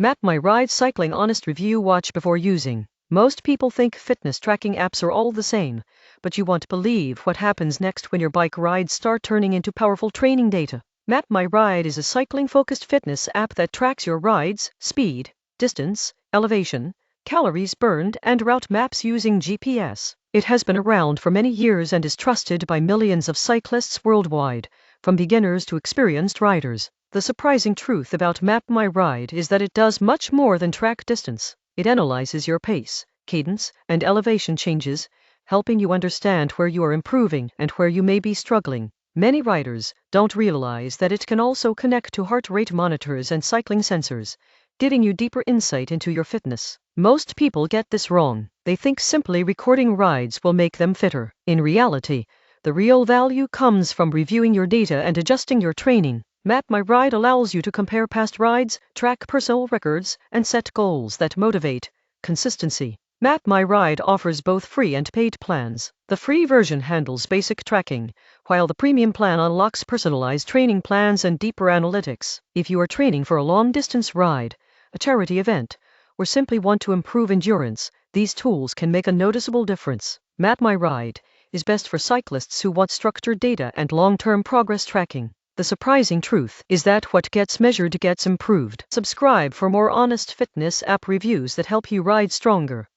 Map My Ride Cycling Honest Review. Watch before using. Most people think fitness tracking apps are all the same, but you won't believe what happens next when your bike rides start turning into powerful training data. Map My Ride is a cycling-focused fitness app that tracks your rides, speed, distance, elevation, calories burned, and route maps using GPS. It has been around for many years and is trusted by millions of cyclists worldwide, from beginners to experienced riders. The surprising truth about Map My Ride is that it does much more than track distance. It analyzes your pace, cadence, and elevation changes, helping you understand where you are improving and where you may be struggling. Many riders don't realize that it can also connect to heart rate monitors and cycling sensors, giving you deeper insight into your fitness. Most people get this wrong. They think simply recording rides will make them fitter. In reality, the real value comes from reviewing your data and adjusting your training. Map My Ride allows you to compare past rides, track personal records, and set goals that motivate consistency. Map My Ride offers both free and paid plans. The free version handles basic tracking, while the premium plan unlocks personalized training plans and deeper analytics. If you are training for a long-distance ride, a charity event, or simply want to improve endurance, these tools can make a noticeable difference. Map My Ride is best for cyclists who want structured data and long-term progress tracking. The surprising truth is that what gets measured gets improved. Subscribe for more honest fitness app reviews that help you ride stronger.